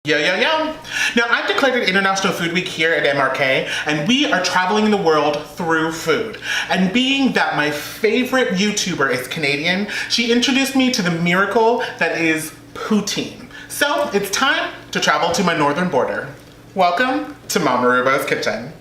Yo, yo, yo. Now, I've declared it International Food Week here at MRK, and we are traveling the world through food. And being that my favorite YouTuber is Canadian, she introduced me to the miracle that is poutine. So, it's time to travel to my northern border. Welcome to Mama Reubo's kitchen.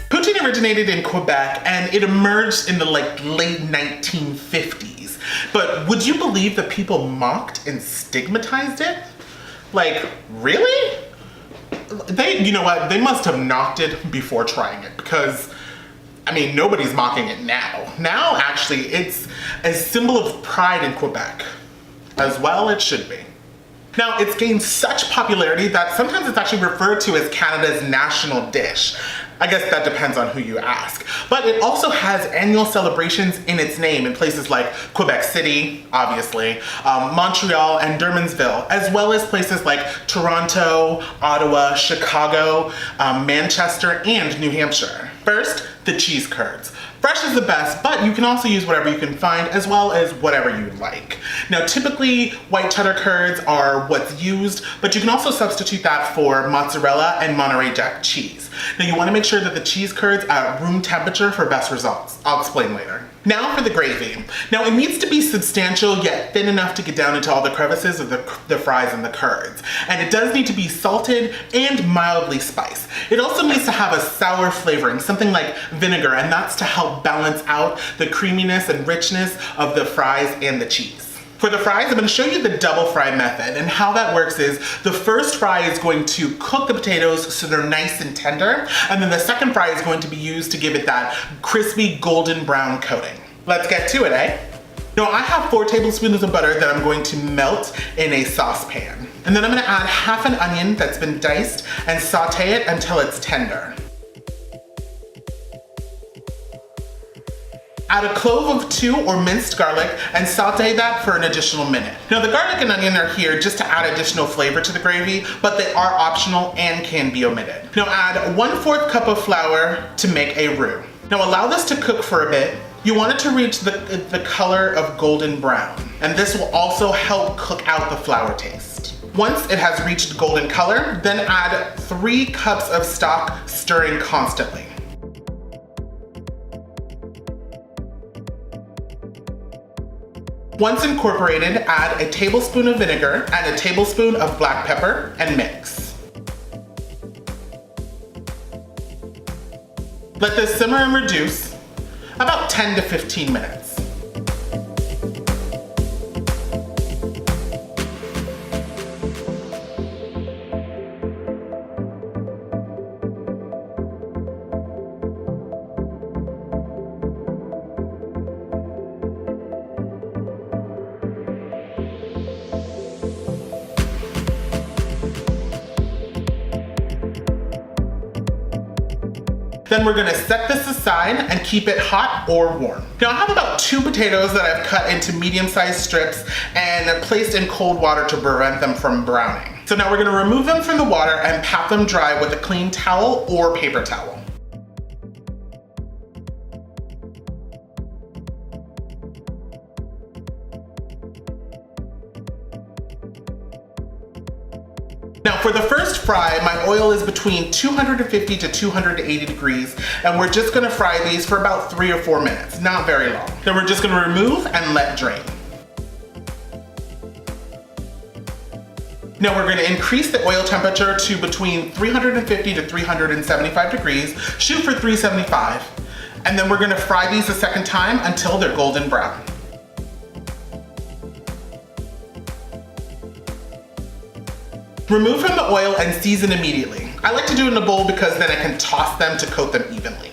Poutine originated in Quebec and it emerged in the late 1950s. But would you believe that people mocked and stigmatized it? Like, really? You know what, they must have knocked it before trying it because, I mean, nobody's mocking it now. Now, actually, it's a symbol of pride in Quebec. As well it should be. Now, it's gained such popularity that sometimes it's actually referred to as Canada's national dish. I guess that depends on who you ask. But it also has annual celebrations in its name in places like Quebec City, obviously, Montreal and Drummondville, as well as places like Toronto, Ottawa, Chicago, Manchester, and New Hampshire. First, the cheese curds. Fresh is the best, but you can also use whatever you can find as well as whatever you like. Now, typically white cheddar curds are what's used, but you can also substitute that for mozzarella and Monterey Jack cheese. Now, you want to make sure that the cheese curds are at room temperature for best results. I'll explain later. Now for the gravy. Now, it needs to be substantial yet thin enough to get down into all the crevices of the fries and the curds. And it does need to be salted and mildly spiced. It also needs to have a sour flavoring, something like vinegar, and that's to help balance out the creaminess and richness of the fries and the cheese. For the fries, I'm going to show you the double fry method, and how that works is the first fry is going to cook the potatoes so they're nice and tender, and then the second fry is going to be used to give it that crispy golden brown coating. Let's get to it, eh? Now, I have 4 tablespoons of butter that I'm going to melt in a saucepan. And then I'm going to add half an onion that's been diced and saute it until it's tender. Add a clove of 2 or minced garlic and saute that for an additional minute. Now, the garlic and onion are here just to add additional flavor to the gravy, but they are optional and can be omitted. Now, add 1/4 cup of flour to make a roux. Now, allow this to cook for a bit. You want it to reach the color of golden brown, and this will also help cook out the flour taste. Once it has reached golden color, then add 3 cups of stock, stirring constantly. Once incorporated, add a tablespoon of vinegar and a tablespoon of black pepper and mix. Let this simmer and reduce about 10 to 15 minutes. Then we're gonna set this aside and keep it hot or warm. Now, I have about 2 potatoes that I've cut into medium-sized strips and placed in cold water to prevent them from browning. So now we're gonna remove them from the water and pat them dry with a clean towel or paper towel. Now, for the first fry, my oil is between 250 to 280 degrees, and we're just gonna fry these for about 3 or 4 minutes, not very long. Then we're just gonna remove and let drain. Now, we're gonna increase the oil temperature to between 350 to 375 degrees, shoot for 375, and then we're gonna fry these a second time until they're golden brown. Remove from the oil and season immediately. I like to do it in a bowl because then I can toss them to coat them evenly.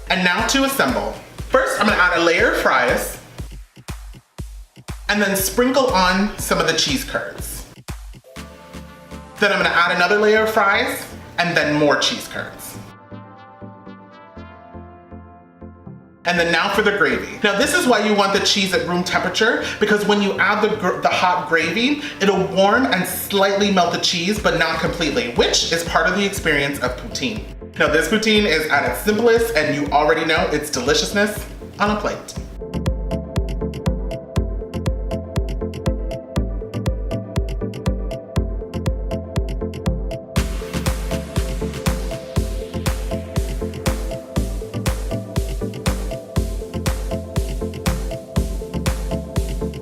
And now to assemble. First, I'm gonna add a layer of fries and then sprinkle on some of the cheese curds. Then I'm gonna add another layer of fries and then more cheese curds. And then now for the gravy. Now this is why you want the cheese at room temperature, because when you add the hot gravy, it'll warm and slightly melt the cheese, but not completely, which is part of the experience of poutine. Now this poutine is at its simplest, and you already know it's deliciousness on a plate.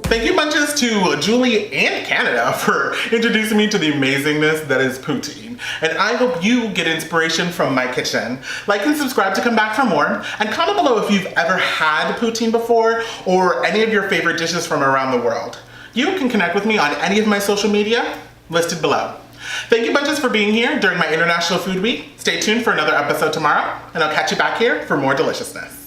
Thank you bunches to Julie and Canada for introducing me to the amazingness that is poutine. And I hope you get inspiration from my kitchen. Like and subscribe to come back for more. And comment below if you've ever had poutine before or any of your favorite dishes from around the world. You can connect with me on any of my social media listed below. Thank you bunches for being here during my International Food Week. Stay tuned for another episode tomorrow, and I'll catch you back here for more deliciousness.